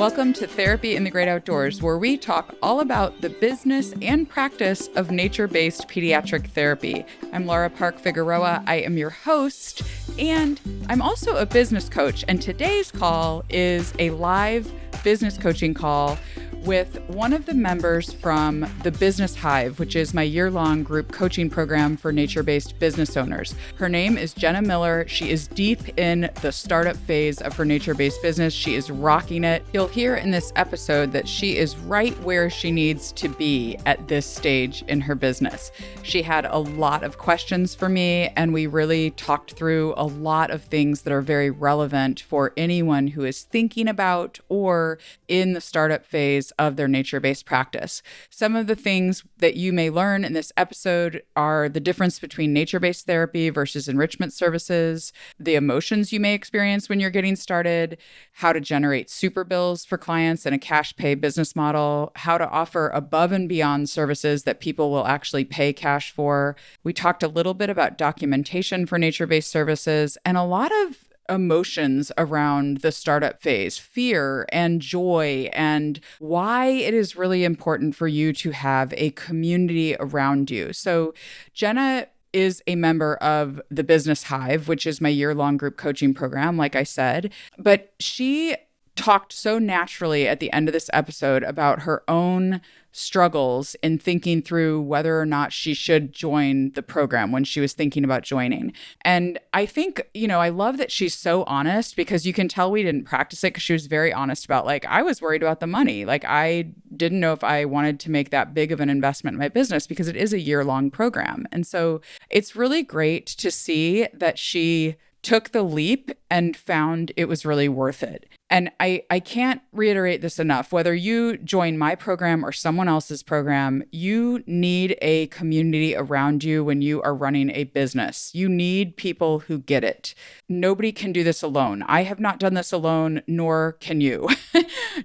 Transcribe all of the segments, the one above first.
Welcome to Therapy in the Great Outdoors, where we talk all about the business and practice of nature-based pediatric therapy. I'm Laura Park Figueroa. I am your host, and I'm also a business coach. And today's call is a live business coaching call with one of the members from the Business Hive, which is my year-long group coaching program for nature-based business owners. Her name is Jenna Miller. She is deep in the startup phase of her nature-based business. She is rocking it. You'll hear in this episode that she is right where she needs to be at this stage in her business. She had a lot of questions for me, and we really talked through a lot of things that are very relevant for anyone who is thinking about or in the startup phase of their nature-based practice. Some of the things that you may learn in this episode are the difference between nature-based therapy versus enrichment services, the emotions you may experience when you're getting started, how to generate superbills for clients in a cash pay business model, how to offer above and beyond services that people will actually pay cash for. We talked a little bit about documentation for nature-based services and a lot of emotions around the startup phase, fear and joy, and why it is really important for you to have a community around you. So Jenna is a member of the Business Hive, which is my year-long group coaching program, like I said, but she talked so naturally at the end of this episode about her own struggles in thinking through whether or not she should join the program when she was thinking about joining. And I think, I love that she's so honest, because you can tell we didn't practice it, because she was very honest about, I was worried about the money. I didn't know if I wanted to make that big of an investment in my business, because it is a year-long program. And so it's really great to see that she took the leap and found it was really worth it. And I can't reiterate this enough. Whether you join my program or someone else's program, you need a community around you when you are running a business. You need people who get it. Nobody can do this alone. I have not done this alone, nor can you.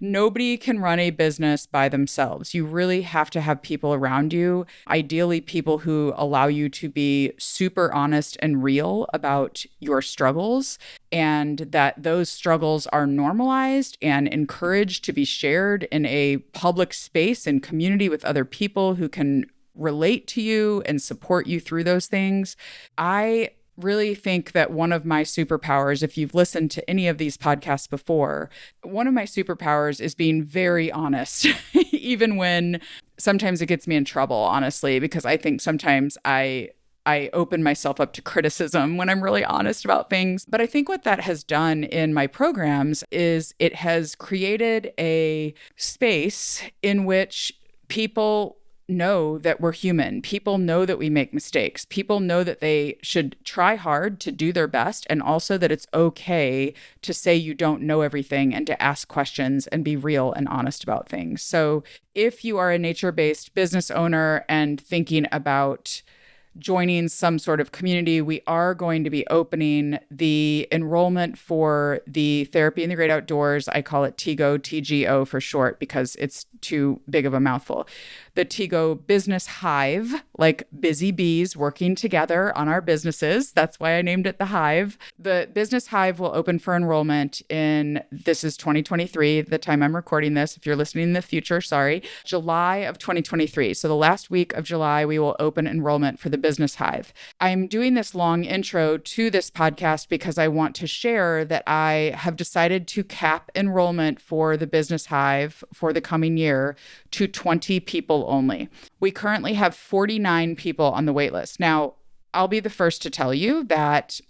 Nobody can run a business by themselves. You really have to have people around you, ideally people who allow you to be super honest and real about your struggles, and that those struggles are normalized and encouraged to be shared in a public space and community with other people who can relate to you and support you through those things. I really think that one of my superpowers, if you've listened to any of these podcasts before, one of my superpowers is being very honest, even when sometimes it gets me in trouble, honestly, because I think sometimes I open myself up to criticism when I'm really honest about things. But I think what that has done in my programs is it has created a space in which people know that we're human. People know that we make mistakes. People know that they should try hard to do their best, and also that it's okay to say you don't know everything and to ask questions and be real and honest about things. So if you are a nature-based business owner and thinking about joining some sort of community, we are going to be opening the enrollment for the Therapy in the Great Outdoors. I call it TGO for short, because it's too big of a mouthful. The TGO Business Hive, like busy bees working together on our businesses. That's why I named it the Hive. The Business Hive will open for enrollment this is 2023, the time I'm recording this. If you're listening in the future, sorry, July of 2023. So the last week of July, we will open enrollment for the Business Hive. I'm doing this long intro to this podcast because I want to share that I have decided to cap enrollment for the Business Hive for the coming year to 20 people only. We currently have 49 people on the waitlist. Now, I'll be the first to tell you that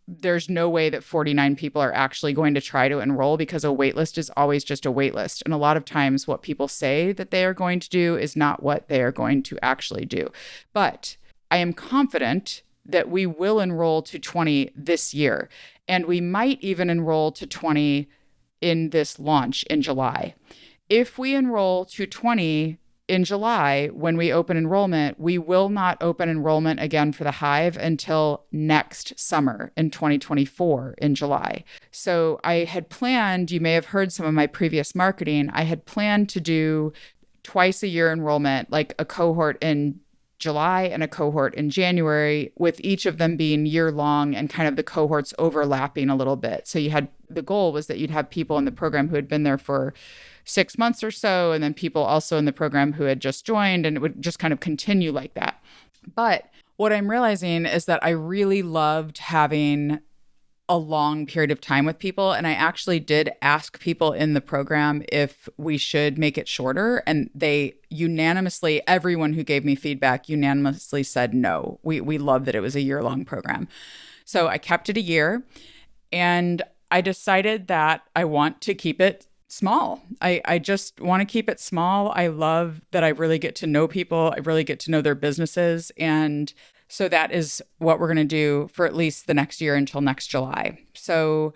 there's no way that 49 people are actually going to try to enroll, because a waitlist is always just a waitlist. And a lot of times what people say that they are going to do is not what they are going to actually do. But I am confident that we will enroll to 20 this year, and we might even enroll to 20 in this launch in July. If we enroll to 20 in July, when we open enrollment, we will not open enrollment again for the Hive until next summer in 2024 in July. So I had planned, you may have heard some of my previous marketing, I had planned to do twice a year enrollment, like a cohort in July and a cohort in January, with each of them being year long and kind of the cohorts overlapping a little bit. So the goal was that you'd have people in the program who had been there for 6 months or so, and then people also in the program who had just joined, and it would just kind of continue like that. But what I'm realizing is that I really loved having a long period of time with people. And I actually did ask people in the program if we should make it shorter. And they unanimously, everyone who gave me feedback unanimously said no. We love that it was a year-long program. So I kept it a year, and I decided that I want to keep it small. I just want to keep it small. I love that I really get to know people. I really get to know their businesses. And so that is what we're going to do for at least the next year until next July. So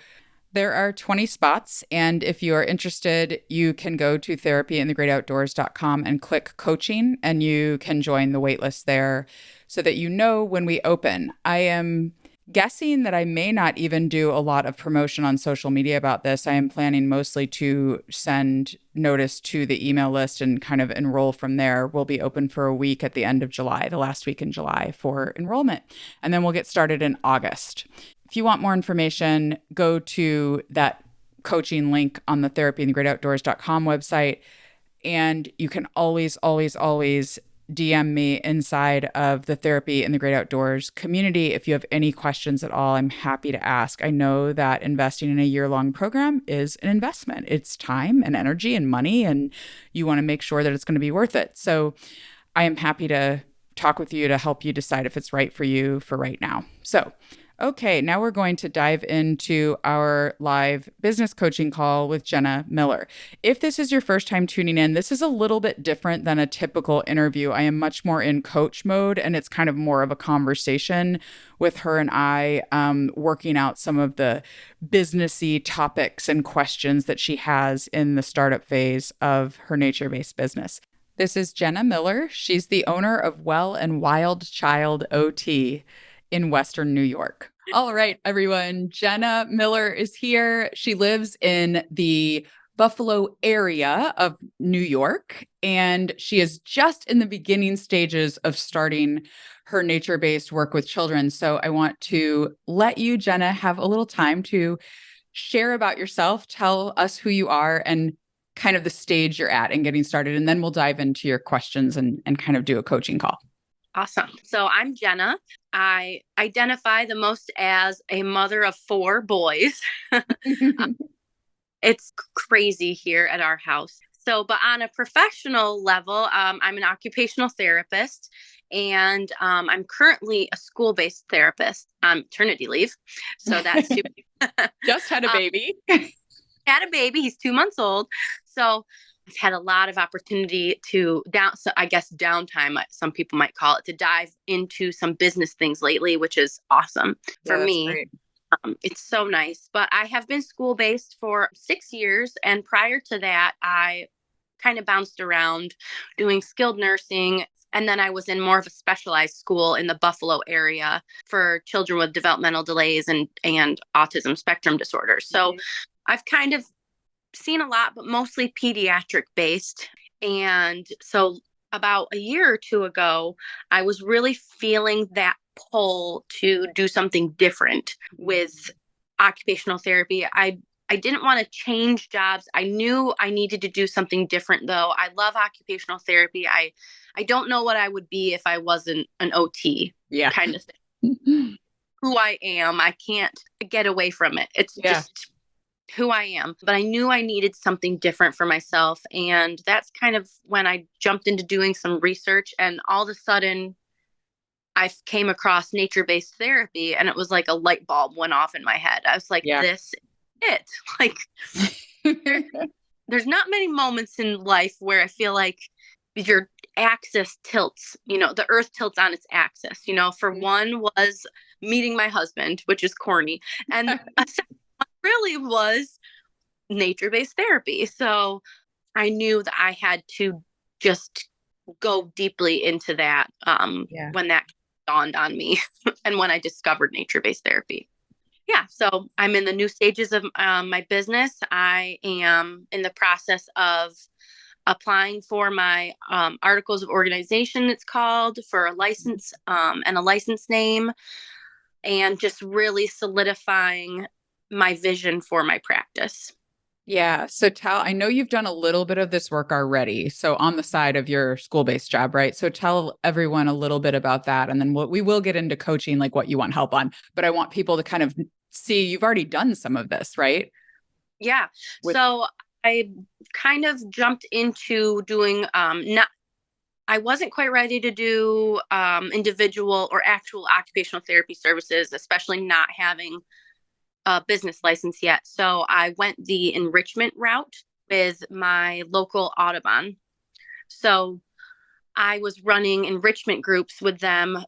there are 20 spots. And if you are interested, you can go to therapyinthegreatoutdoors.com and click coaching, and you can join the waitlist there so that you know when we open. I am guessing that I may not even do a lot of promotion on social media about this. I am planning mostly to send notice to the email list and kind of enroll from there. We'll be open for a week at the end of July, the last week in July for enrollment. And then we'll get started in August. If you want more information, go to that coaching link on the therapyinthegreatoutdoors.com website. And you can always, always, always DM me inside of the Therapy in the Great Outdoors community. If you have any questions at all, I'm happy to ask. I know that investing in a year-long program is an investment. It's time and energy and money, and you want to make sure that it's going to be worth it. So I am happy to talk with you to help you decide if it's right for you for right now. So okay, now we're going to dive into our live business coaching call with Jenna Miller. If this is your first time tuning in, this is a little bit different than a typical interview. I am much more in coach mode, and it's kind of more of a conversation with her and I, working out some of the businessy topics and questions that she has in the startup phase of her nature-based business. This is Jenna Miller. She's the owner of Well and Wild Child OT in Western New York. All right, everyone. Jenna Miller is here. She lives in the Buffalo area of New York, and she is just in the beginning stages of starting her nature-based work with children. So I want to let you, Jenna, have a little time to share about yourself, tell us who you are, and kind of the stage you're at in getting started. And then we'll dive into your questions and kind of do a coaching call. Awesome. So I'm Jenna. I identify the most as a mother of 4 boys. It's crazy here at our house. So, but on a professional level, I'm an occupational therapist, and I'm currently a school-based therapist on maternity leave. So that's super. Just had a baby. Had a baby. He's 2 months old. So I've had a lot of opportunity to downtime, some people might call it, to dive into some business things lately, which is awesome for me. It's so nice. But I have been school-based for 6 years. And prior to that, I kind of bounced around doing skilled nursing. And then I was in more of a specialized school in the Buffalo area for children with developmental delays and autism spectrum disorders. So I've kind of seen a lot, but mostly pediatric based. And so about a year or two ago, I was really feeling that pull to do something different with occupational therapy. I didn't want to change jobs. I knew I needed to do something different, though. I love occupational therapy. I don't know what I would be if I wasn't an OT kind of thing. Who I am, I can't get away from it. It's just who I am. But I knew I needed something different for myself. And that's kind of when I jumped into doing some research, and all of a sudden I came across nature-based therapy, and it was like a light bulb went off in my head. I was like, this is it. Like, there's not many moments in life where I feel like your axis tilts, the earth tilts on its axis. For one was meeting my husband, which is corny. And a second one really was nature-based therapy. So I knew that I had to just go deeply into that when that dawned on me and when I discovered nature-based therapy. So I'm in the new stages of my business. I am in the process of applying for my articles of organization, it's called, for a license and a license name, and just really solidifying my vision for my practice. Yeah. So I know you've done a little bit of this work already. So on the side of your school-based job, right? So tell everyone a little bit about that. And then we will get into coaching, like what you want help on. But I want people to kind of see you've already done some of this, right? Yeah. So I kind of jumped into doing, I wasn't quite ready to do individual or actual occupational therapy services, especially not having a business license yet. So I went the enrichment route with my local Audubon. So I was running enrichment groups with them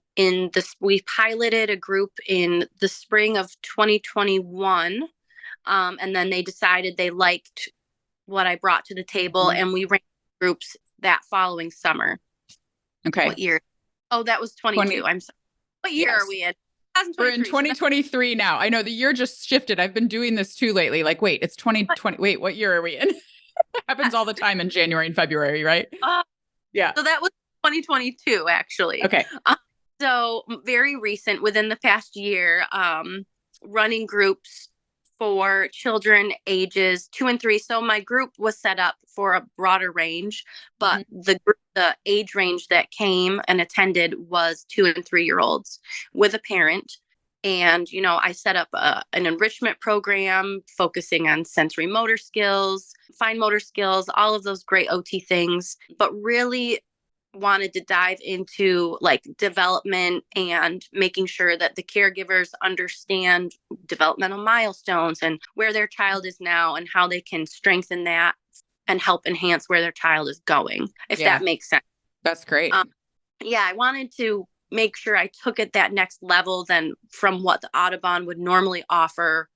we piloted a group in the spring of 2021. And then they decided they liked what I brought to the table, and we ran groups that following summer. Okay. What year? Oh, that was 22. I'm sorry. What year are we in? We're in 2023 now. I know the year just shifted. I've been doing this too lately. Like, wait, it's 2020. Wait, what year are we in? It happens all the time in January and February, right? Yeah. So that was 2022, actually. Okay. So very recent, within the past year, running groups for children ages 2 and 3. So my group was set up for a broader range, but the age range that came and attended was 2 and 3-year-olds with a parent. And, I set up an enrichment program focusing on sensory motor skills, fine motor skills, all of those great OT things, but really wanted to dive into like development and making sure that the caregivers understand developmental milestones and where their child is now and how they can strengthen that and help enhance where their child is going, if that makes sense. That's great. I wanted to make sure I took it that next level than from what the Audubon would normally offer,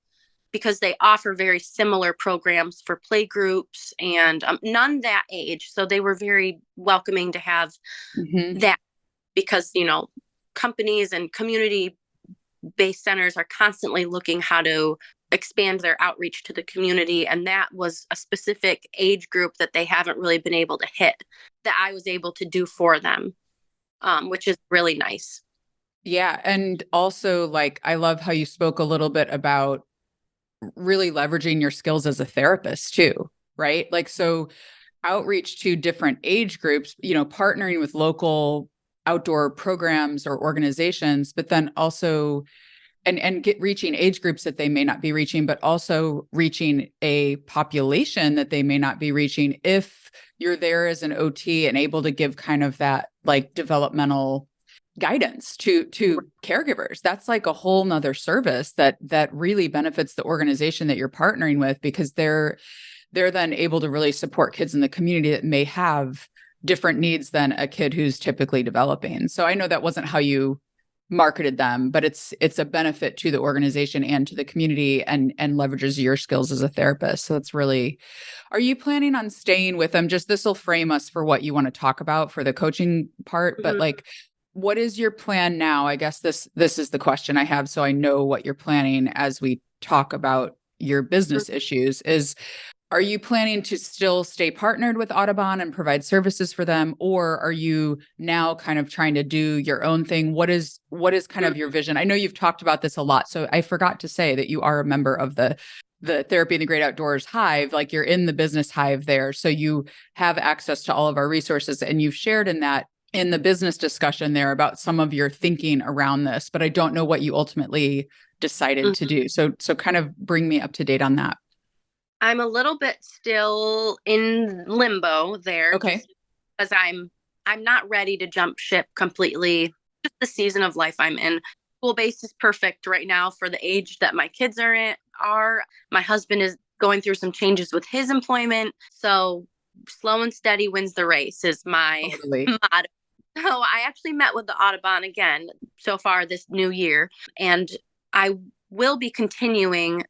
because they offer very similar programs for play groups and none that age. So they were very welcoming to have that, because, companies and community-based centers are constantly looking how to expand their outreach to the community. And that was a specific age group that they haven't really been able to hit, that I was able to do for them, which is really nice. Yeah. And also, like, I love how you spoke a little bit about really leveraging your skills as a therapist too, right? Like, so outreach to different age groups, partnering with local outdoor programs or organizations, but then also reaching age groups that they may not be reaching, but also reaching a population that they may not be reaching if you're there as an OT and able to give kind of that like developmental guidance to caregivers. That's like a whole nother service that really benefits the organization that you're partnering with, because they're then able to really support kids in the community that may have different needs than a kid who's typically developing. So I know that wasn't how you marketed them, but it's a benefit to the organization and to the community, and leverages your skills as a therapist. So it's really, are you planning on staying with them? Just this will frame us for what you want to talk about for the coaching part, but like, what is your plan now? I guess this is the question I have, so I know what you're planning as we talk about your business issues. Are you planning to still stay partnered with Audubon and provide services for them? Or are you now kind of trying to do your own thing? What is kind of your vision? I know you've talked about this a lot, so I forgot to say that you are a member of the Therapy in the Great Outdoors Hive. Like, you're in the Business Hive there. So you have access to all of our resources, and you've shared in the business discussion there about some of your thinking around this, but I don't know what you ultimately decided to do. So kind of bring me up to date on that. I'm a little bit still in limbo there. Okay. Because I'm not ready to jump ship completely. Just the season of life I'm in. School-based is perfect right now for the age that my kids are. My husband is going through some changes with his employment. So slow and steady wins the race is my motto. So I actually met with the Audubon again so far this new year, and I will be continuing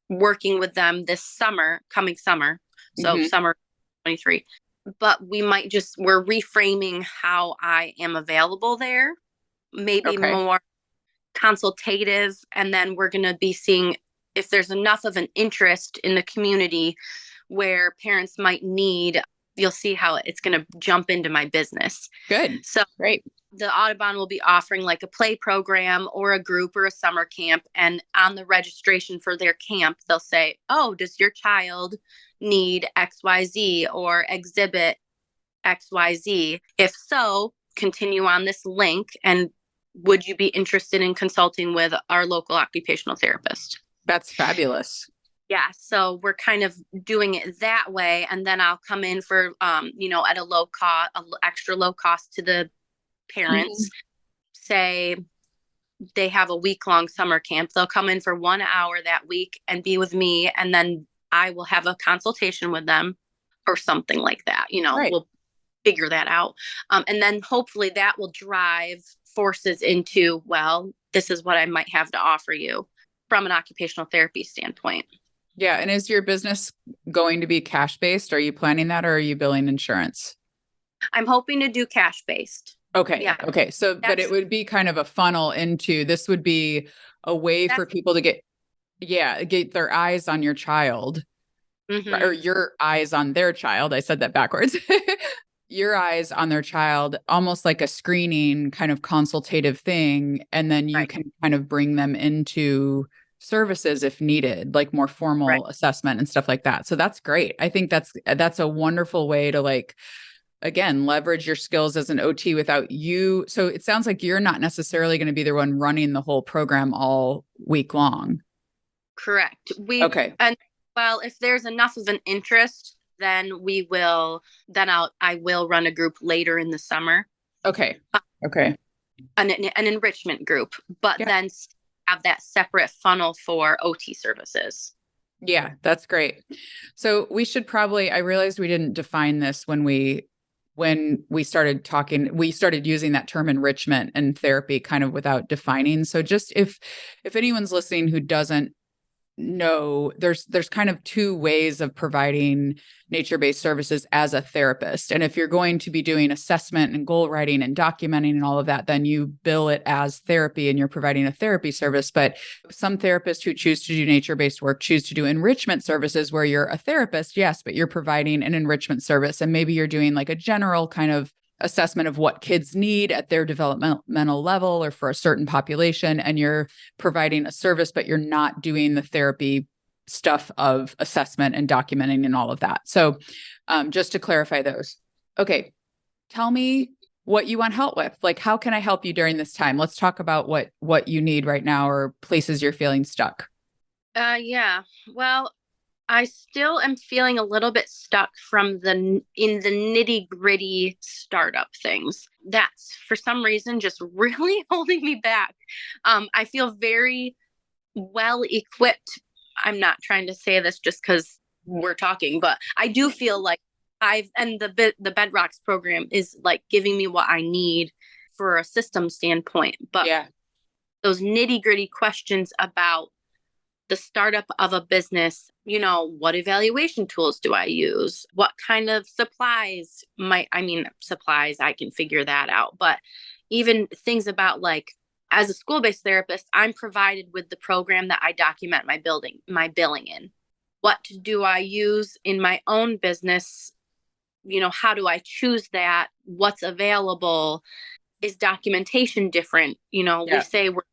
working with them this coming summer. So summer 23. But we're reframing how I am available there, maybe more consultative. And then we're going to be seeing if there's enough of an interest in the community where parents might need you'll see how it's going to jump into my business. Good. So Great. the Audubon will be offering like a play program or a group or a summer camp. And on the registration for their camp, they'll say, oh, does your child need XYZ or exhibit XYZ? If so, continue on this link. And would you be interested in consulting with our local occupational therapist? That's fabulous. Yeah. So we're kind of doing it that way. And then I'll come in for, at a low cost, extra low cost to the parents. Say they have a week-long summer camp. They'll come in for 1 hour that week and be with me. And then I will have a consultation with them or something like that. Right. We'll figure that out. And then hopefully that will drive forces into, well, this is what I might have to offer you from an occupational therapy standpoint. Yeah. And is your business going to be cash-based? Are you planning that, or are you billing insurance? I'm hoping to do cash-based. Okay. Yeah. Okay. So, but it would be kind of a funnel into, this would be a way for people to get their eyes on your child, or your eyes on their child. I said that backwards. Your eyes on their child, almost like a screening kind of consultative thing. And then you can kind of bring them into services if needed, like more formal assessment and stuff like that. So that's great. I think that's a wonderful way to, like, again, leverage your skills as an OT without you. So it sounds like you're not necessarily going to be the one running the whole program all week long. Correct. Okay. And well, if there's enough of an interest, then I will run a group later in the summer. Okay. Okay. An enrichment group, but then have that separate funnel for OT services. Yeah, that's great. So we should probably, I realized we didn't define this when we started talking. We started using that term enrichment and therapy kind of without defining. So just if anyone's listening who doesn't know, there's kind of two ways of providing nature-based services as a therapist. And if you're going to be doing assessment and goal writing and documenting and all of that, then you bill it as therapy and you're providing a therapy service. But some therapists who choose to do nature-based work choose to do enrichment services, where you're a therapist, yes, but you're providing an enrichment service. And maybe you're doing like a general kind of assessment of what kids need at their developmental level or for a certain population, and you're providing a service, but you're not doing the therapy stuff of assessment and documenting and all of that. So just to clarify those. Okay. Tell me what you want help with. Like, how can I help you during this time? Let's talk about what you need right now, or places you're feeling stuck. Yeah. Well, I still am feeling a little bit stuck in the nitty gritty startup things. That's for some reason just really holding me back. I feel very well equipped. I'm not trying to say this just because we're talking, but I do feel like the Bedrocks program is like giving me what I need for a system standpoint. But those nitty gritty questions about the startup of a business, what evaluation tools do I use? What kind of supplies supplies, I can figure that out. But even things about, like, as a school-based therapist, I'm provided with the program that I document my billing in. What do I use in my own business? How do I choose that? What's available? Is documentation different? We say we're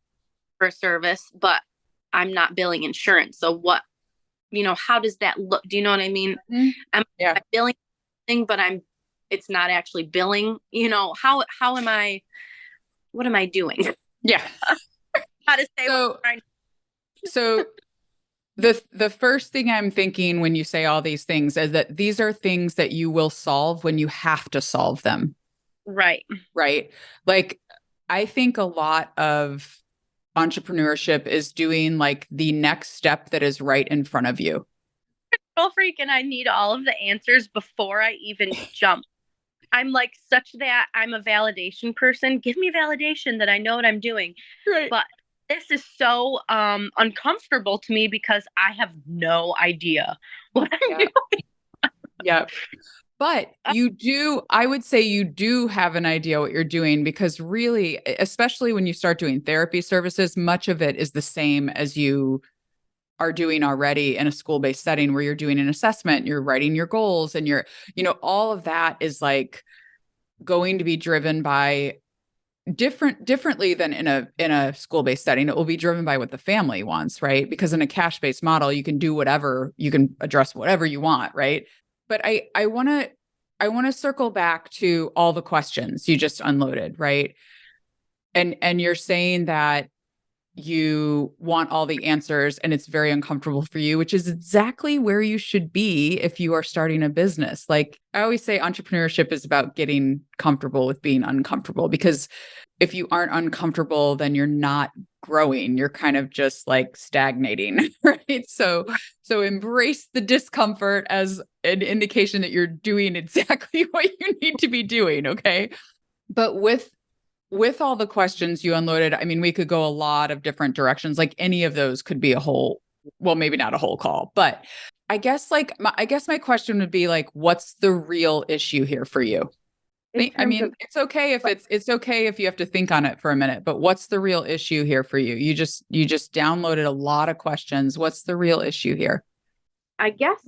for a service, but I'm not billing insurance. So what, how does that look? Do you know what I mean? Mm-hmm. I'm billing thing, but it's not actually billing, how am I, what am I doing? Yeah. How to say so the first thing I'm thinking when you say all these things is that these are things that you will solve when you have to solve them. Right. Right. Like, I think a lot of entrepreneurship is doing like the next step that is right in front of you. Control freak, and I need all of the answers before I even jump. I'm like I'm a validation person. Give me validation that I know what I'm doing. Right. But this is so uncomfortable to me because I have no idea what I'm doing. Yeah. But I would say you do have an idea what you're doing, because really, especially when you start doing therapy services, much of it is the same as you are doing already in a school-based setting where you're doing an assessment, you're writing your goals, and you're, all of that is like going to be driven by differently than in a school-based setting. It will be driven by what the family wants, right? Because in a cash-based model, you can do whatever, you can address whatever you want, right? But I want to circle back to all the questions you just unloaded, right? And you're saying that you want all the answers and it's very uncomfortable for you, which is exactly where you should be if you are starting a business. Like I always say, entrepreneurship is about getting comfortable with being uncomfortable, because if you aren't uncomfortable, then you're not growing. You're kind of just like stagnating, right? So embrace the discomfort as an indication that you're doing exactly what you need to be doing. Okay. But with all the questions you unloaded, I mean, we could go a lot of different directions. Like any of those could be a whole, well, maybe not a whole call, but I guess my question would be like, what's the real issue here for you? I mean, it's okay if it's okay if you have to think on it for a minute, but what's the real issue here for you? You just downloaded a lot of questions. What's the real issue here? I guess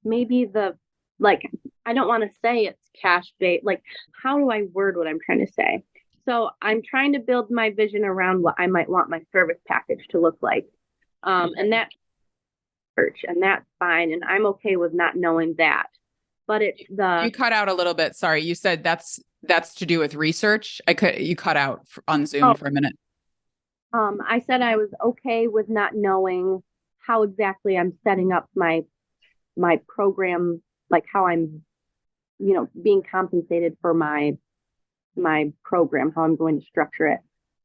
maybe I don't want to say it's cash based. Like, how do I word what I'm trying to say? So I'm trying to build my vision around what I might want my service package to look like. And that's church, and that's fine. And I'm okay with not knowing that. But you cut out a little bit. Sorry. You said that's to do with research. You cut out on Zoom for a minute. I said I was okay with not knowing how exactly I'm setting up my program, like how I'm, being compensated for my program, how I'm going to structure it.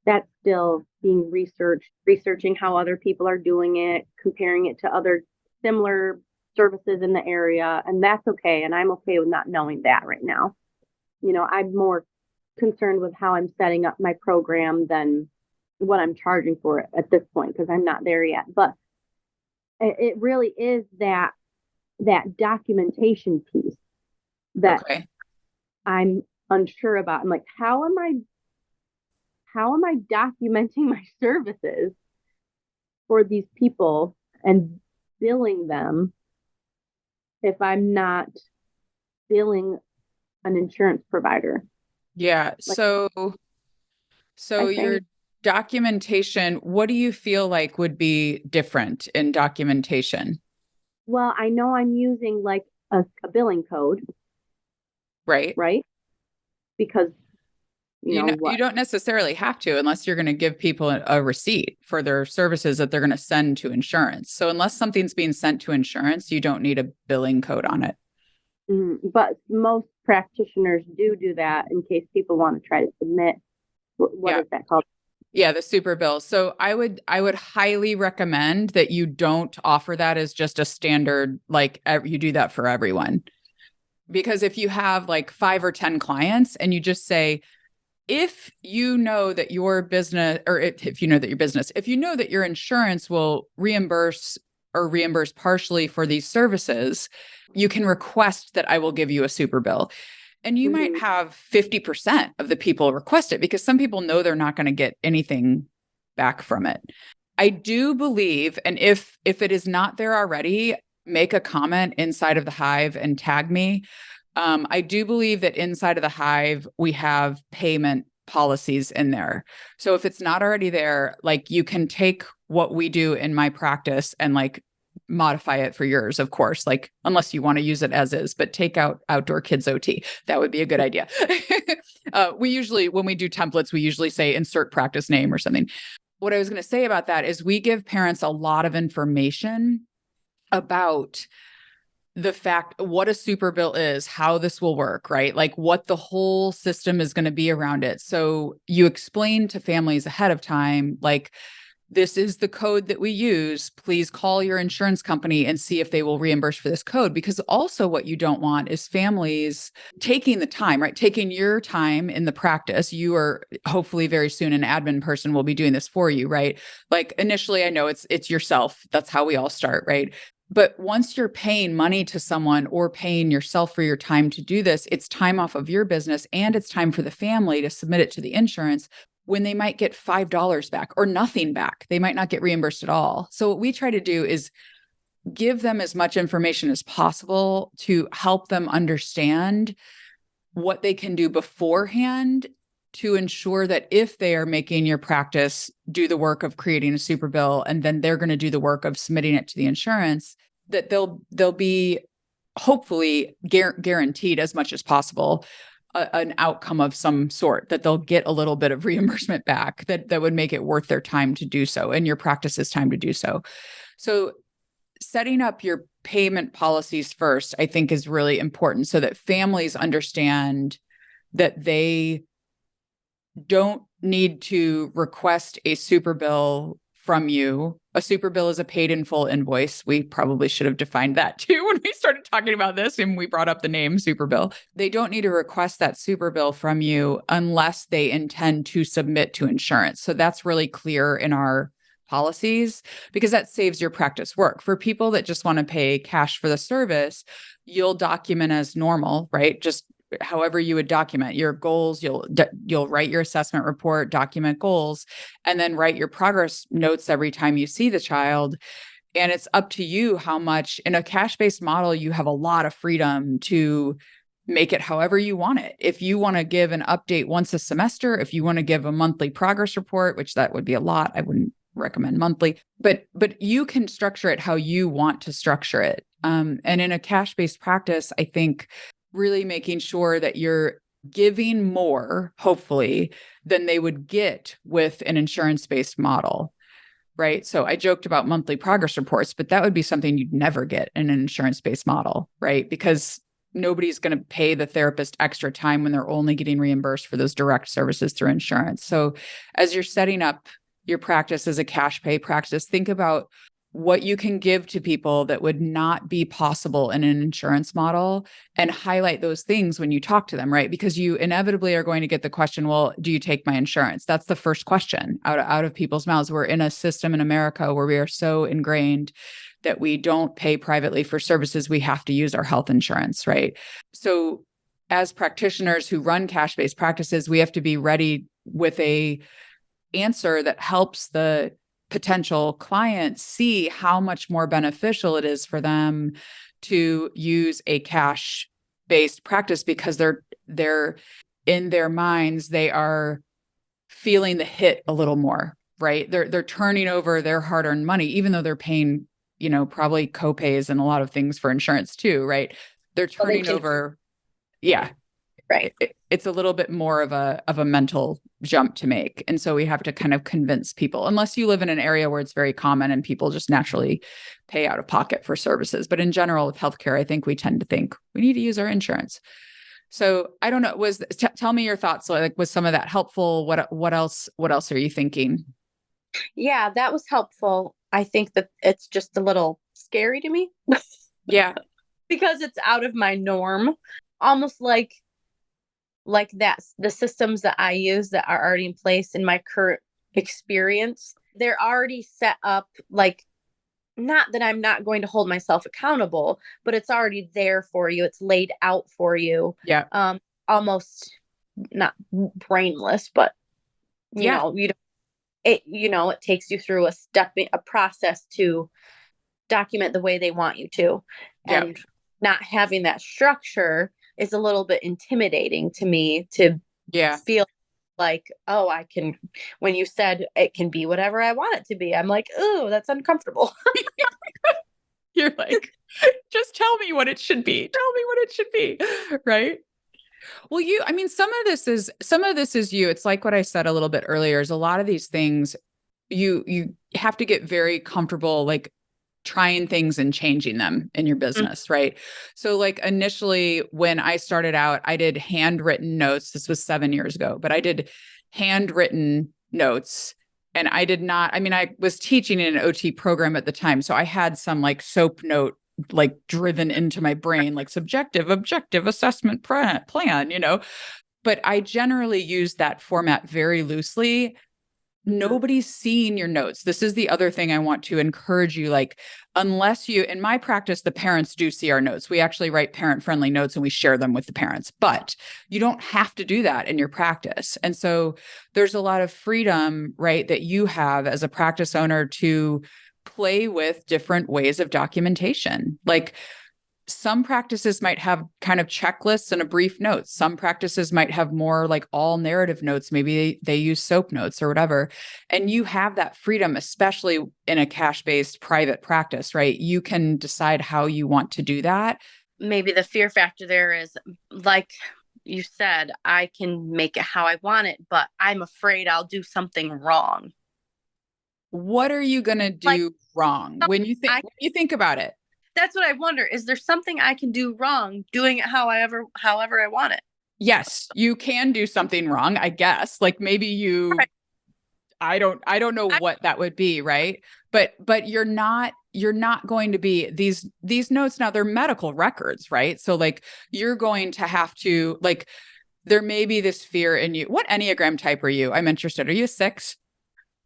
That's still being researching how other people are doing it, comparing it to other similar services in the area. And that's okay. And I'm okay with not knowing that right now. I'm more concerned with how I'm setting up my program than what I'm charging for it at this point, because I'm not there yet. But it really is that documentation piece that I'm unsure about. I'm like, how am I documenting my services for these people and billing them if I'm not billing an insurance provider? Yeah. So your documentation, what do you feel like would be different in documentation? Well, I know I'm using like a billing code. Right. Because you don't necessarily have to, unless you're going to give people a receipt for their services that they're going to send to insurance. So unless something's being sent to insurance, you don't need a billing code on it. But most practitioners do that in case people want to try to submit. What is that called? Yeah, the superbills. So I would highly recommend that you don't offer that as just a standard, like you do that for everyone. Because if you have like 5 or 10 clients and you just say, if you know that your business, or if you know that your insurance will reimburse partially for these services, you can request that I will give you a super bill. And you might have 50% of the people request it, because some people know they're not going to get anything back from it. I do believe, and if it is not there already, make a comment inside of the Hive and tag me. I do believe that inside of the Hive, we have payment policies in there. So if it's not already there, like you can take what we do in my practice and like modify it for yours, of course, like unless you want to use it as is, but take out outdoor kids OT. That would be a good idea. We usually, when we do templates, we usually say insert practice name or something. What I was going to say about that is we give parents a lot of information about the fact what a super bill is, how this will work, right? Like what the whole system is going to be around it. So you explain to families ahead of time, like, this is the code that we use. Please call your insurance company and see if they will reimburse for this code. Because also what you don't want is families taking the time, right? Taking your time in the practice. You are hopefully very soon an admin person will be doing this for you, right? Like initially, I know it's yourself. That's how we all start, right? But once you're paying money to someone or paying yourself for your time to do this, it's time off of your business and it's time for the family to submit it to the insurance. when they might get $5 back or nothing back. They might not get reimbursed at all. So what we try to do is give them as much information as possible to help them understand what they can do beforehand to ensure that if they are making your practice do the work of creating a super bill, and then they're going to do the work of submitting it to the insurance, that they'll be hopefully guaranteed as much as possible an outcome of some sort, that they'll get a little bit of reimbursement back that would make it worth their time to do so, and your practice's time to do so. So setting up your payment policies first, I think, is really important so that families understand that they don't need to request a super bill from you. A super bill is a paid in full invoice. We probably should have defined that too when we started talking about this and we brought up the name super bill. They don't need to request that super bill from you unless they intend to submit to insurance. So that's really clear in our policies, because that saves your practice work. For people that just want to pay cash for the service, you'll document as normal, right? Just however you would document your goals. You'll write your assessment report, document goals, and then write your progress notes every time you see the child. And it's up to you how much. In a cash-based model, you have a lot of freedom to make it however you want it. If you want to give an update once a semester, if you want to give a monthly progress report, which that would be a lot, I wouldn't recommend monthly, but you can structure it how you want to structure it. And in a cash-based practice, I think really making sure that you're giving more, hopefully, than they would get with an insurance-based model, right? So I joked about monthly progress reports, but that would be something you'd never get in an insurance-based model, right? Because nobody's going to pay the therapist extra time when they're only getting reimbursed for those direct services through insurance. So as you're setting up your practice as a cash pay practice, think about what you can give to people that would not be possible in an insurance model, and highlight those things when you talk to them, right? Because you inevitably are going to get the question, well, do you take my insurance? That's the first question out of people's mouths. We're in a system in America where we are so ingrained that we don't pay privately for services. We have to use our health insurance, right? So as practitioners who run cash-based practices, we have to be ready with a answer that helps the potential client see how much more beneficial it is for them to use a cash-based practice, because they're in their minds, they are feeling the hit a little more, right? They're turning over their hard-earned money, even though they're paying, probably copays and a lot of things for insurance too, right? They're turning over. Yeah. Right. It's a little bit more of a mental jump to make. And so we have to kind of convince people, unless you live in an area where it's very common and people just naturally pay out of pocket for services. But in general, with healthcare, I think we tend to think we need to use our insurance. So I don't know, tell me your thoughts. Like, was some of that helpful? What else are you thinking? Yeah, that was helpful. I think that it's just a little scary to me. Yeah. Because it's out of my norm, almost like that's the systems that I use that are already in place in my current experience. They're already set up, like, not that I'm not going to hold myself accountable, but it's already there for you. It's laid out for you. Yeah. Almost not brainless, but it takes you through a process to document the way they want you to. Yeah. And not having that structure is a little bit intimidating to me to feel like, oh, I can, when you said it can be whatever I want it to be, I'm like, oh, that's uncomfortable. You're like, just tell me what it should be. Tell me what it should be. Right. Well, some of this is you. It's like what I said a little bit earlier, is a lot of these things you have to get very comfortable, like trying things and changing them in your business, right? So like initially when I started out, I did handwritten notes. This was 7 years ago, but I did handwritten notes, and I was teaching in an OT program at the time. So I had some like SOAP note, like driven into my brain, like subjective, objective assessment plan, but I generally use that format very loosely. nobody's seeing your notes. This is the other thing I want to encourage you. Like, unless you, in my practice, the parents do see our notes. We actually write parent-friendly notes and we share them with the parents, but you don't have to do that in your practice. And so there's a lot of freedom, right, that you have as a practice owner to play with different ways of documentation. Like, some practices might have kind of checklists and a brief notes. Some practices might have more like all narrative notes. Maybe they use SOAP notes or whatever. And you have that freedom, especially in a cash-based private practice, right? You can decide how you want to do that. Maybe the fear factor there is, like you said, I can make it how I want it, but I'm afraid I'll do something wrong. What are you going to do wrong when you think about it? That's what I wonder. Is there something I can do wrong doing it however I want it? Yes, you can do something wrong, I guess. Like maybe you, right. I don't know what that would be, right? But you're not going to be these notes now, they're medical records, right? So like you're going to have to, like, there may be this fear in you. What Enneagram type are you? I'm interested. Are you a 6?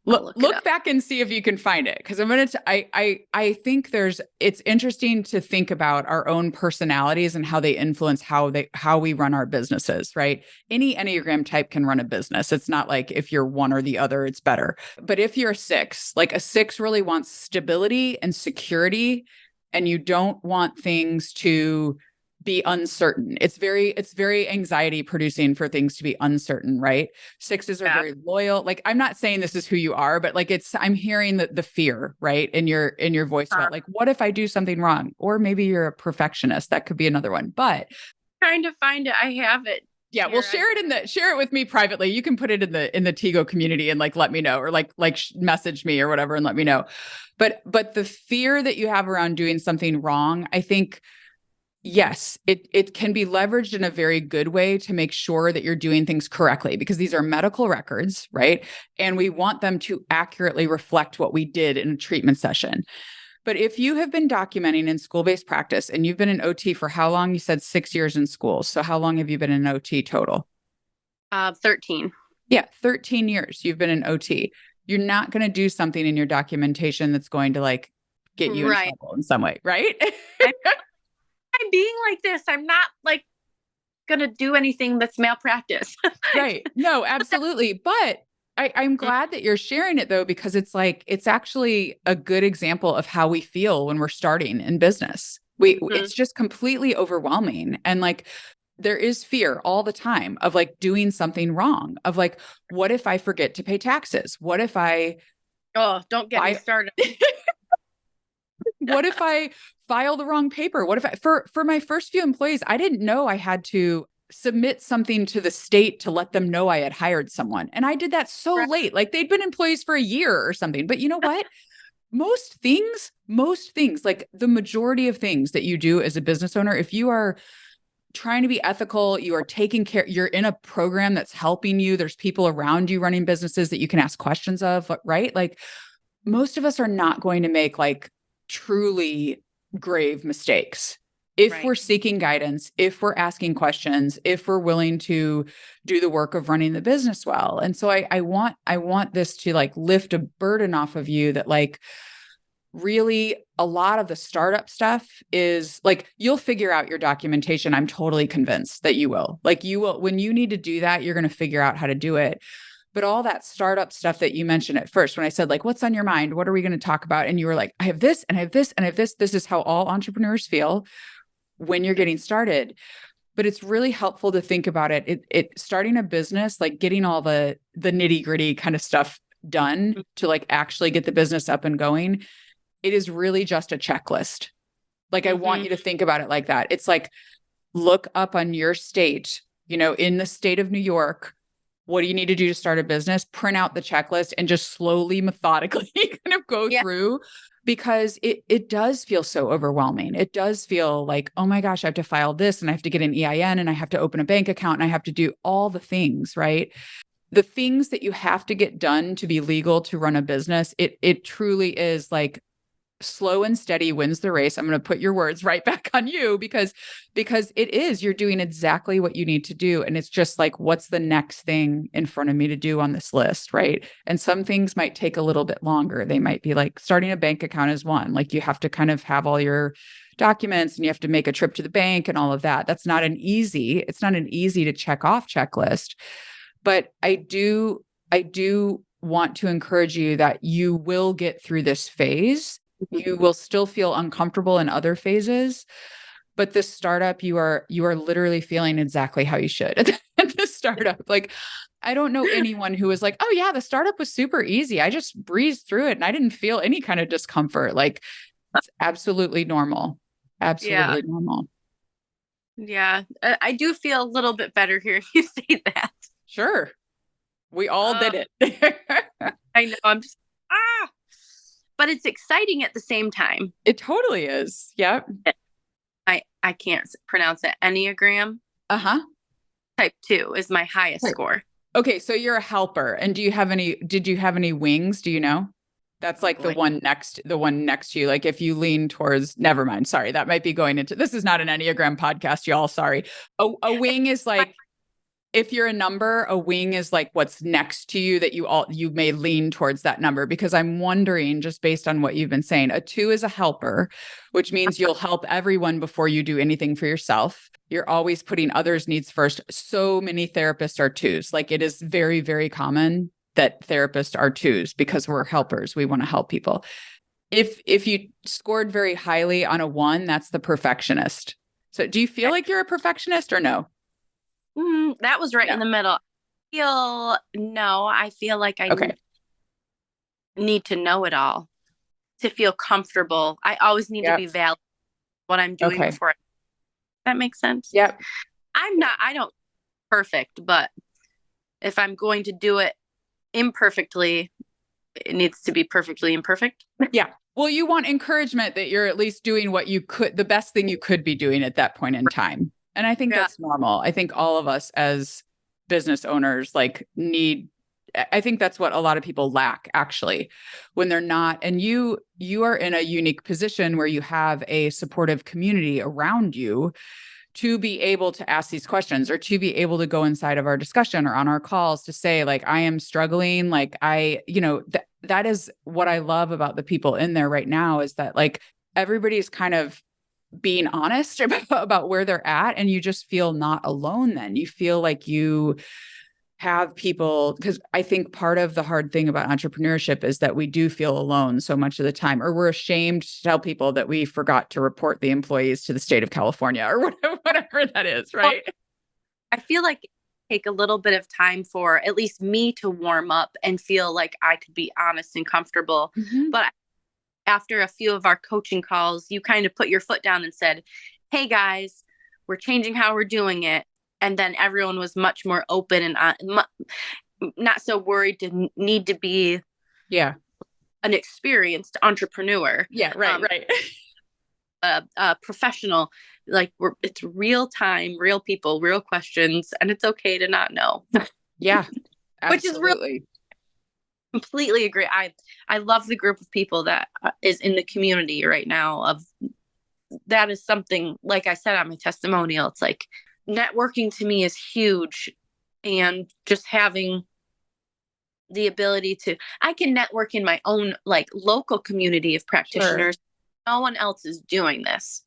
Look back and see if you can find it. Cause I think it's interesting to think about our own personalities and how they influence how we run our businesses, right? Any Enneagram type can run a business. It's not like if you're one or the other, it's better. But if you're a 6, like a 6 really wants stability and security, and you don't want things to be uncertain. It's very anxiety producing for things to be uncertain, right? 6s are very loyal. Like, I'm not saying this is who you are, but like I'm hearing the fear, right? In your voice about like, what if I do something wrong? Or maybe you're a perfectionist. That could be another one, but trying to find it. I have it. Yeah. Well, share it with me privately. You can put it in the TGO community and like, let me know, or like message me or whatever and let me know. But the fear that you have around doing something wrong, I think, yes, it can be leveraged in a very good way to make sure that you're doing things correctly, because these are medical records, right? And we want them to accurately reflect what we did in a treatment session. But if you have been documenting in school-based practice and you've been in OT for how long? You said 6 years in school. So how long have you been in OT total? 13. Yeah, 13 years you've been in OT. You're not going to do something in your documentation that's going to like get you in trouble in some way, right? I'm being like this. I'm not like going to do anything that's malpractice. Right. No, absolutely. But I'm glad that you're sharing it though, because it's like, it's actually a good example of how we feel when we're starting in business. It's just completely overwhelming. And like, there is fear all the time of like doing something wrong, of like, what if I forget to pay taxes? What if don't get me started. What if I file the wrong paper? What if for my first few employees, I didn't know I had to submit something to the state to let them know I had hired someone. And I did that so late, like they'd been employees for a year or something. But you know what? Most things, like the majority of things that you do as a business owner, if you are trying to be ethical, you are taking care, you're in a program that's helping you, there's people around you running businesses that you can ask questions of, right? Like most of us are not going to make like truly grave mistakes. If we're seeking guidance, if we're asking questions, if we're willing to do the work of running the business well. And so I want this to like lift a burden off of you that like really a lot of the startup stuff is like, you'll figure out your documentation. I'm totally convinced that you will. Like you will, when you need to do that, you're going to figure out how to do it. But all that startup stuff that you mentioned at first, when I said like, what's on your mind? What are we going to talk about? And you were like, I have this and I have this and I have this. This is how all entrepreneurs feel when you're getting started. But it's really helpful to think about it. It starting a business, like getting all the nitty gritty kind of stuff done to like actually get the business up and going. It is really just a checklist. Like, I want you to think about it like that. It's like, look up on your state, in the state of New York, what do you need to do to start a business? Print out the checklist and just slowly, methodically kind of go through, because it does feel so overwhelming. It does feel like, oh my gosh, I have to file this and I have to get an EIN and I have to open a bank account and I have to do all the things, right? The things that you have to get done to be legal to run a business, it truly is like slow and steady wins the race. I'm going to put your words right back on you because it is, you're doing exactly what you need to do. And it's just like, what's the next thing in front of me to do on this list? Right. And some things might take a little bit longer. They might be like starting a bank account is one, like you have to kind of have all your documents and you have to make a trip to the bank and all of that. It's not an easy to check off checklist, but I do want to encourage you that you will get through this phase. You will still feel uncomfortable in other phases, but this startup, you are literally feeling exactly how you should at the startup. Like, I don't know anyone who was like, oh yeah, the startup was super easy. I just breezed through it and I didn't feel any kind of discomfort. Like, it's absolutely normal. Absolutely normal. Yeah. I do feel a little bit better hearing you say that. Sure. We all did it. I know. I'm just, but it's exciting at the same time. It totally is. Yep. I can't pronounce it. Enneagram. Type 2 is my highest score. Okay. So you're a helper. And did you have any wings? Do you know? That's like the one next to you. Like if you lean towards, never mind. Sorry. That might be going into, this is not an Enneagram podcast, y'all. Sorry. A wing is like, if you're a number, a wing is like what's next to you that you may lean towards that number, because I'm wondering, just based on what you've been saying, a 2 is a helper, which means you'll help everyone before you do anything for yourself. You're always putting others' needs first. So many therapists are 2s. Like it is very, very common that therapists are 2s because we're helpers. We want to help people. If you scored very highly on a 1, that's the perfectionist. So do you feel like you're a perfectionist or no? That was right in the middle. I feel like I need to know it all to feel comfortable. I always need to be valid what I'm doing before. That makes sense. Yep. I don't perfect, but if I'm going to do it imperfectly, it needs to be perfectly imperfect. Yeah. Well, you want encouragement that you're at least doing what you could, the best thing you could be doing at that point in time. And I think that's normal. I think all of us as business owners I think that's what a lot of people lack actually when they're not. And you are in a unique position where you have a supportive community around you to be able to ask these questions or to be able to go inside of our discussion or on our calls to say like, I am struggling. Like that is what I love about the people in there right now is that like everybody's kind of being honest about where they're at. And you just feel not alone. Then you feel like you have people, because I think part of the hard thing about entrepreneurship is that we do feel alone so much of the time, or we're ashamed to tell people that we forgot to report the employees to the state of California or whatever that is. Right. I feel like it take a little bit of time for at least me to warm up and feel like I could be honest and comfortable. Mm-hmm. But after a few of our coaching calls, you kind of put your foot down and said, hey guys, we're changing how we're doing it. And then everyone was much more open and not so worried to need to be an experienced entrepreneur. Yeah, right. A professional, like it's real time, real people, real questions, and it's okay to not know. Yeah, absolutely. Which is really completely agree. I love the group of people that is in the community right now. That is something, like I said on my testimonial, it's like networking to me is huge, and just having the ability I can network in my own like local community of practitioners. Sure. No one else is doing this.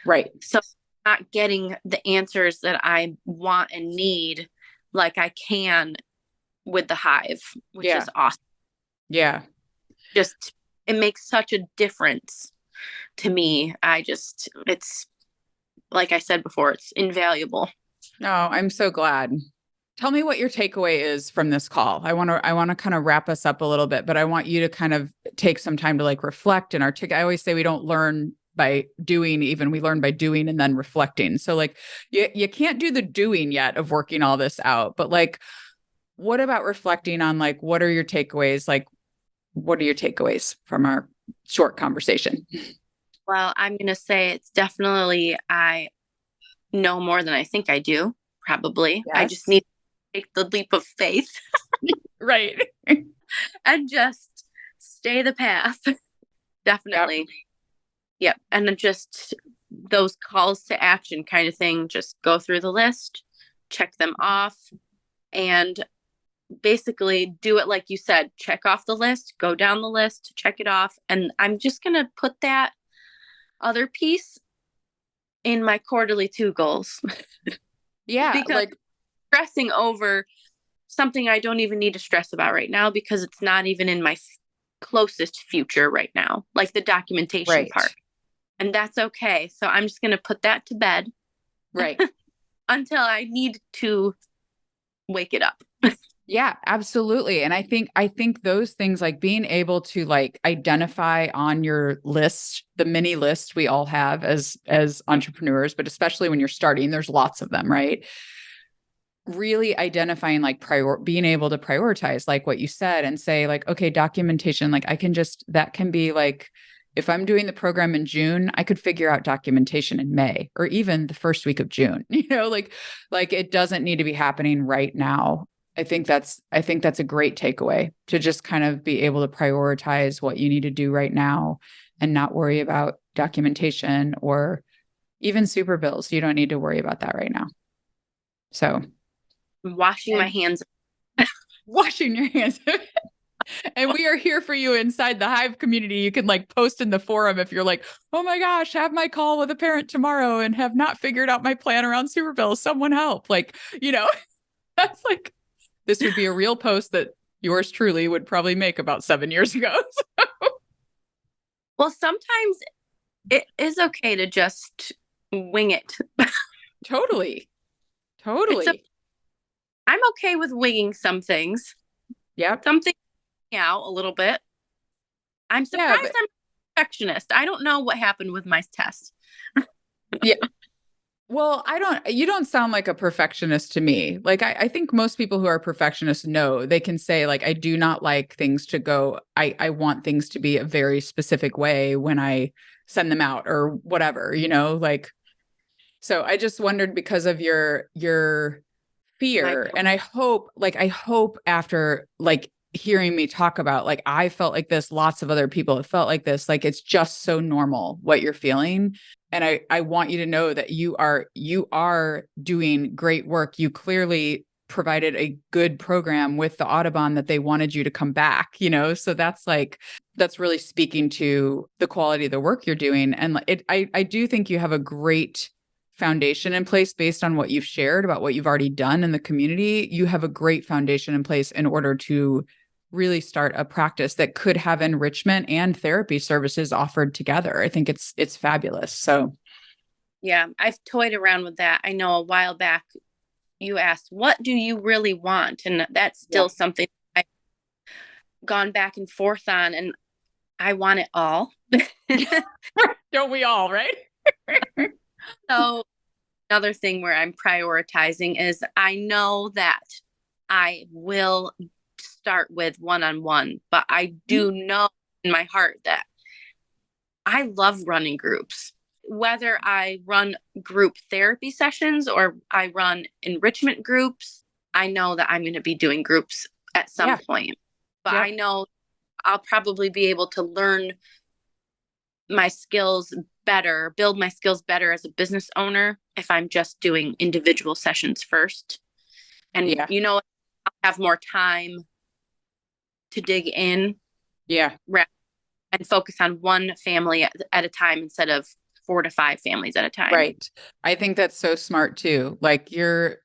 Right. So I'm not getting the answers that I want and need like I can with the Hive, which is awesome. Yeah. Just, it makes such a difference to me. It's like I said before, it's invaluable. No, I'm so glad. Tell me what your takeaway is from this call. I want to kind of wrap us up a little bit, but I want you to kind of take some time to like reflect and articulate. I always say we don't learn by doing, we learn by doing and then reflecting. So like you can't do the doing yet of working all this out, but like, what about reflecting on like, what are your takeaways? Like, what are your takeaways from our short conversation? Well, I'm going to say it's definitely, I know more than I think I do, probably. Yes. I just need to take the leap of faith. Right. And just stay the path. definitely. Yep. And then just those calls to action kind of thing, just go through the list, check them off, and basically do it like you said, check off the list, go down the list, check it off. And I'm just going to put that other piece in my quarterly 2 goals. Yeah. Because Like stressing over something I don't even need to stress about right now because it's not even in my closest future right now, like the documentation right. part. And that's okay. So I'm just going to put that to bed. Right. Until I need to wake it up. Yeah, absolutely. And I think those things, like being able to like identify on your list, the mini list we all have as entrepreneurs, but especially when you're starting, there's lots of them, right? Really identifying like being able to prioritize like what you said and say like, okay, documentation, like I can just, that can be like, if I'm doing the program in June, I could figure out documentation in May or even the first week of June, like it doesn't need to be happening right now. I think that's a great takeaway, to just kind of be able to prioritize what you need to do right now and not worry about documentation or even super bills. You don't need to worry about that right now. So Washing my hands. washing your hands. And we are here for you inside the Hive community. You can like post in the forum if you're like, oh my gosh, have my call with a parent tomorrow and have not figured out my plan around super bills. Someone help. Like, that's like, this would be a real post that yours truly would probably make about 7 years ago. Well, sometimes it is okay to just wing it. Totally. I'm okay with winging some things. Yep. Something out a little bit. I'm surprised I'm a perfectionist. I don't know what happened with my test. Yeah. Well, you don't sound like a perfectionist to me. Like, I think most people who are perfectionists know they can say, like, I do not like things to go, I want things to be a very specific way when I send them out or whatever, like, so I just wondered because of your fear. And I hope after like hearing me talk about, like, I felt like this, lots of other people have felt like this, like, it's just so normal what you're feeling. And I want you to know that you are doing great work. You clearly provided a good program with the Audubon that they wanted you to come back, so that's really speaking to the quality of the work you're doing. And I do think you have a great foundation in place based on what you've shared about what you've already done in the community. You have a great foundation in place in order to really start a practice that could have enrichment and therapy services offered together. I think it's fabulous. So yeah, I've toyed around with that. I know a while back you asked, what do you really want? And that's still something I've gone back and forth on, and I want it all. Don't we all, right? So another thing where I'm prioritizing is I know that I will start with one-on-one, but I do know in my heart that I love running groups. Whether I run group therapy sessions or I run enrichment groups, I know that I'm going to be doing groups at some point. But I know I'll probably be able to learn my skills better, build my skills better as a business owner if I'm just doing individual sessions first. And I'll have more time to dig in. Yeah. And focus on one family at a time instead of 4 to 5 families at a time. Right. I think that's so smart too. Like you're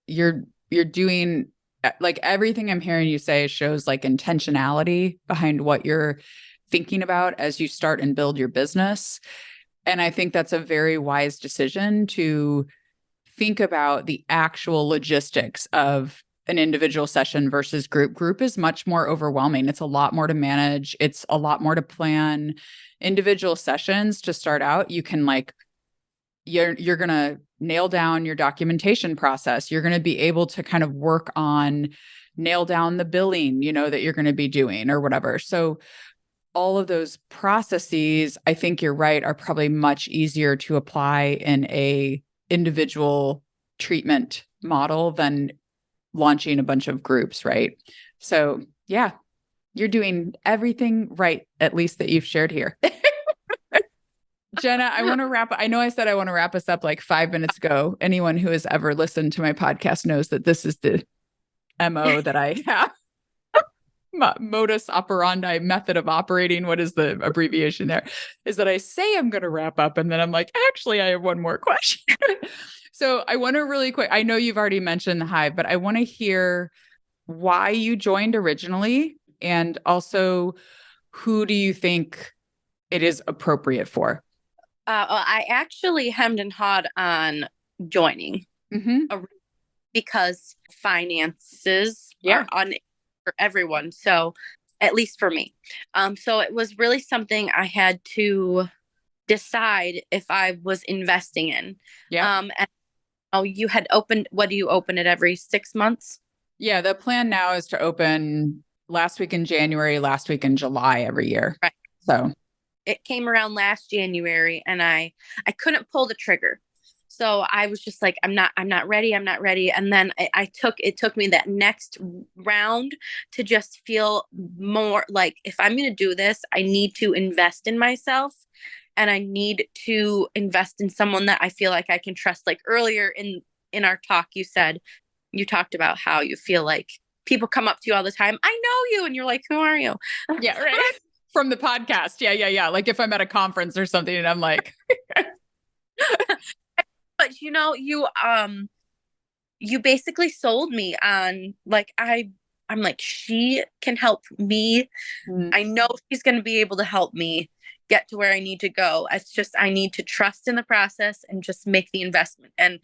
doing, like, everything I'm hearing you say shows like intentionality behind what you're thinking about as you start and build your business. And I think that's a very wise decision to think about the actual logistics of an individual session versus group. Group is much more overwhelming. It's a lot more to manage. It's a lot more to plan. Individual sessions to start out, you can you're going to nail down your documentation process. You're going to be able to kind of work on nail down the billing, that you're going to be doing or whatever. So all of those processes, I think you're right, are probably much easier to apply in a individual treatment model than launching a bunch of groups, right? So yeah, you're doing everything right, at least that you've shared here. Jenna, I want to wrap. I know I said I want to wrap us up like 5 minutes ago. Anyone who has ever listened to my podcast knows that this is the MO that I have. Modus operandi, method of operating. What is the abbreviation there? Is that I say I'm going to wrap up and then I'm like, actually, I have one more question. So I want to really quick. I know you've already mentioned the Hive, but I want to hear why you joined originally, and also who do you think it is appropriate for? Well, I actually hemmed and hawed on joining because finances are on for everyone. So at least for me. So it was really something I had to decide if I was investing in. And you had opened, what do you open it every 6 months? Yeah, the plan now is to open last week in January, last week in July every year. Right. So it came around last January and I couldn't pull the trigger. So I was just like, I'm not ready. I'm not ready. And then it took me that next round to just feel more like, if I'm going to do this, I need to invest in myself and I need to invest in someone that I feel like I can trust. Like earlier in our talk, you talked about how you feel like people come up to you all the time. I know you. And you're like, who are you? Yeah. Right. From the podcast. Yeah. Like if I'm at a conference or something and I'm like, but you basically sold me on like, I'm like, she can help me. I know she's going to be able to help me get to where I need to go. It's just, I need to trust in the process and just make the investment. And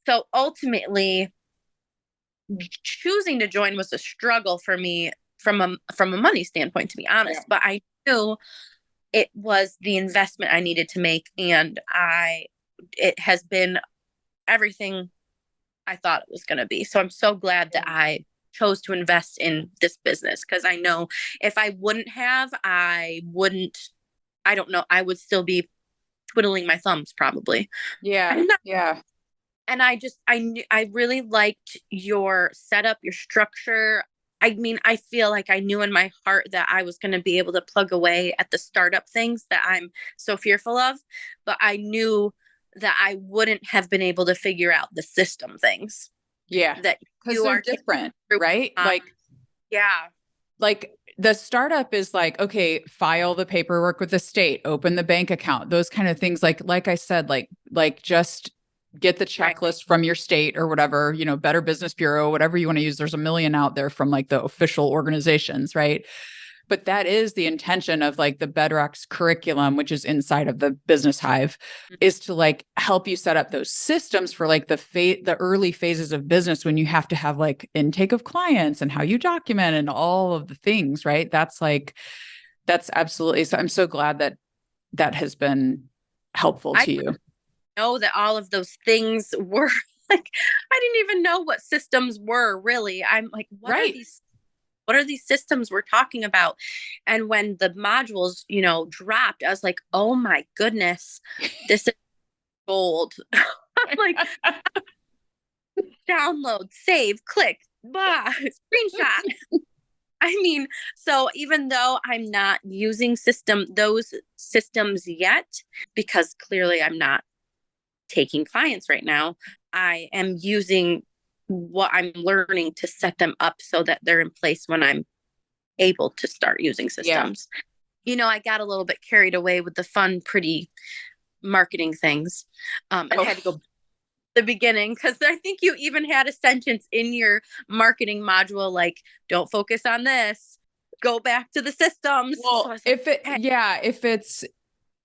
so ultimately choosing to join was a struggle for me from a money standpoint, to be honest, but I knew it was the investment I needed to make. And it has been everything I thought it was going to be. So I'm so glad that I chose to invest in this business, because I know if I wouldn't have, I don't know, I would still be twiddling my thumbs probably. Yeah. And I really liked your setup, your structure. I mean, I feel like I knew in my heart that I was going to be able to plug away at the startup things that I'm so fearful of, but I knew that I wouldn't have been able to figure out the system things. Yeah. That because they're different, right? Like the startup is like, okay, file the paperwork with the state, open the bank account, those kind of things. Like I said, like just get the checklist from your state or whatever, Better Business Bureau, whatever you want to use. There's a million out there from like the official organizations, right? But that is the intention of like the Bedrock's curriculum, which is inside of the Business Hive, is to like help you set up those systems for like the early phases of business, when you have to have like intake of clients and how you document and all of the things, right? That's absolutely. So I'm so glad that has been helpful to you. Know that all of those things were like, I didn't even know what systems were really. I'm like, what are these systems we're talking about? And when the modules, dropped, I was like, oh my goodness, this is gold. I'm like, download, save, click, blah, screenshot. I mean, so even though I'm not using those systems yet, because clearly I'm not taking clients right now, I am using what I'm learning to set them up so that they're in place when I'm able to start using systems. I got a little bit carried away with the fun, pretty marketing things, and had to go the beginning, because I think you even had a sentence in your marketing module like, don't focus on this, go back to the systems. Well, so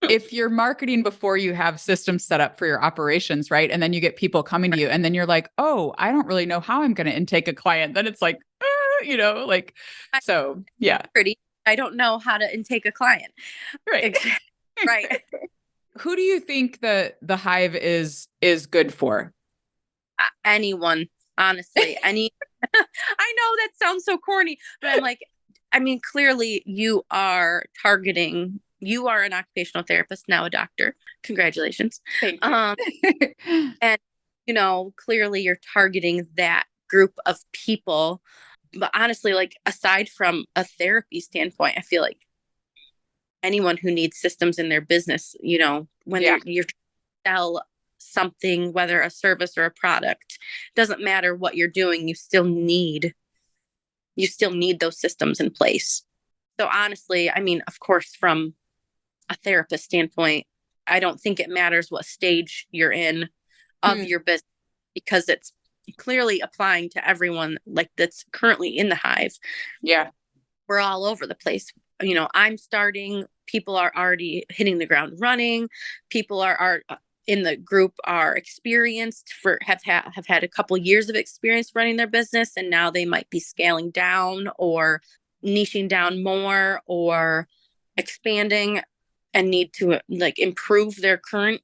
if you're marketing before you have systems set up for your operations, right? And then you get people coming to you and then you're like, oh, I don't really know how I'm going to intake a client. Then it's like, so yeah. I don't know how to intake a client. Right. Right. Who do you think the Hive is good for? Anyone, honestly. I know that sounds so corny, but I'm like, I mean, clearly you are an occupational therapist, now a doctor. Congratulations. Thank you. And, clearly you're targeting that group of people. But honestly, like aside from a therapy standpoint, I feel like anyone who needs systems in their business, when you're trying to sell something, whether a service or a product, doesn't matter what you're doing, you still need those systems in place. So honestly, I mean, of course, from a therapist standpoint, I don't think it matters what stage you're in of your business, because it's clearly applying to everyone like that's currently in the hive. Yeah. We're all over the place. I'm starting, people are already hitting the ground running. People are in the group are experienced have had a couple years of experience running their business, and now they might be scaling down or niching down more or expanding and need to improve their current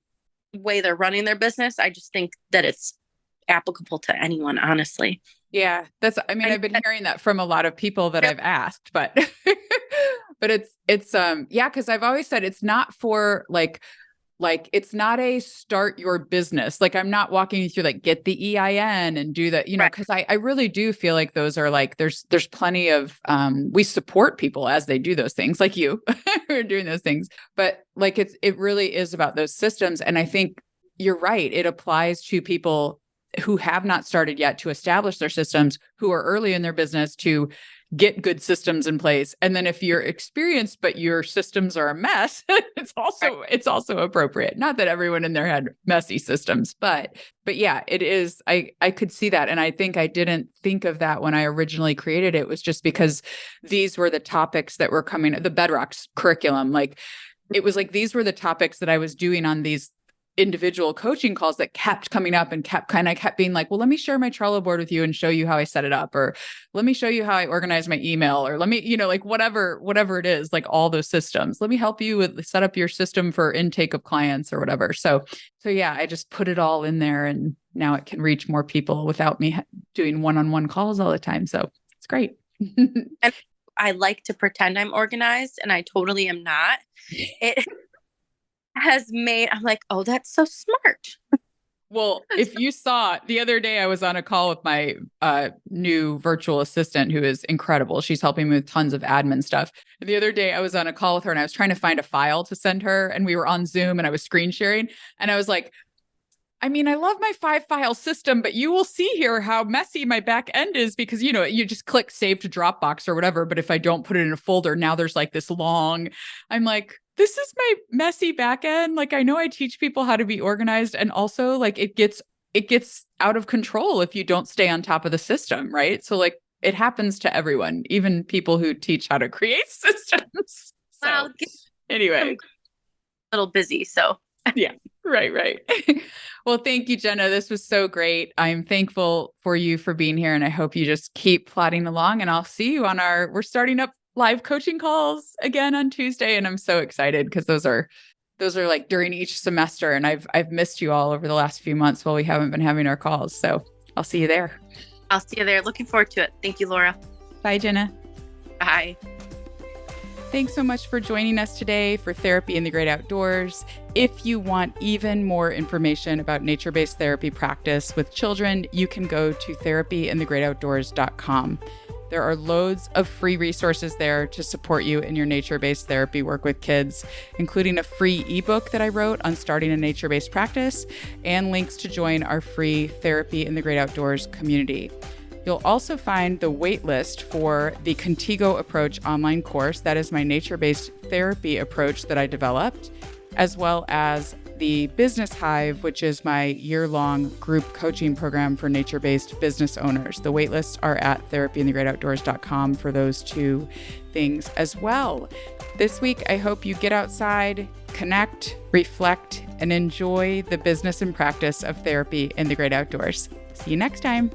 way they're running their business. I just think that it's applicable to anyone, honestly. Yeah, I've been hearing that from a lot of people that I've asked, but but it's yeah, because I've always said it's not for it's not a start your business. Like, I'm not walking you through get the EIN and do that, because I really do feel like those are there's plenty of we support people as they do those things, like you who are doing those things. But it really is about those systems. And I think you're right. It applies to people who have not started yet to establish their systems, who are early in their business to get good systems in place. And then if you're experienced, but your systems are a mess, it's also appropriate. Not that everyone in there had messy systems, but yeah, it is. I could see that. And I think I didn't think of that when I originally created it. It was just because these were the topics that were coming, the Bedrocks curriculum. It was these were the topics that I was doing on these individual coaching calls that kept coming up and kept being well, let me share my Trello board with you and show you how I set it up, or let me show you how I organize my email, or let me, whatever it is, all those systems, let me help you with set up your system for intake of clients or whatever. So yeah, I just put it all in there, and now it can reach more people without me doing one-on-one calls all the time. So it's great. And I like to pretend I'm organized, and I totally am not. It I'm like, oh, that's so smart. Well, if you saw the other day, I was on a call with my new virtual assistant, who is incredible. She's helping me with tons of admin stuff. And the other day I was on a call with her, and I was trying to find a file to send her, and we were on Zoom, and I was screen sharing. And I was like, I mean, I love my 5-file system, but you will see here how messy my back end is, because, you just click save to Dropbox or whatever. But if I don't put it in a folder, now there's this long, I'm like, this is my messy back end. I know I teach people how to be organized, and also it gets out of control if you don't stay on top of the system. Right. So it happens to everyone, even people who teach how to create systems. So well, anyway, a little busy. So yeah. Right. Well, thank you, Jenna. This was so great. I'm thankful for you for being here, and I hope you just keep plodding along, and I'll see you we're starting up live coaching calls again on Tuesday. And I'm so excited because those are during each semester. And I've missed you all over the last few months while we haven't been having our calls. So I'll see you there. I'll see you there. Looking forward to it. Thank you, Laura. Bye, Jenna. Bye. Thanks so much for joining us today for Therapy in the Great Outdoors. If you want even more information about nature-based therapy practice with children, you can go to therapyinthegreatoutdoors.com. There are loads of free resources there to support you in your nature-based therapy work with kids, including a free ebook that I wrote on starting a nature-based practice, and links to join our free Therapy in the Great Outdoors community. You'll also find the waitlist for the Contigo Approach online course. That is my nature-based therapy approach that I developed, as well as the Business Hive, which is my year-long group coaching program for nature-based business owners. The waitlists are at therapyinthegreatoutdoors.com for those two things as well. This week, I hope you get outside, connect, reflect, and enjoy the business and practice of therapy in the great outdoors. See you next time.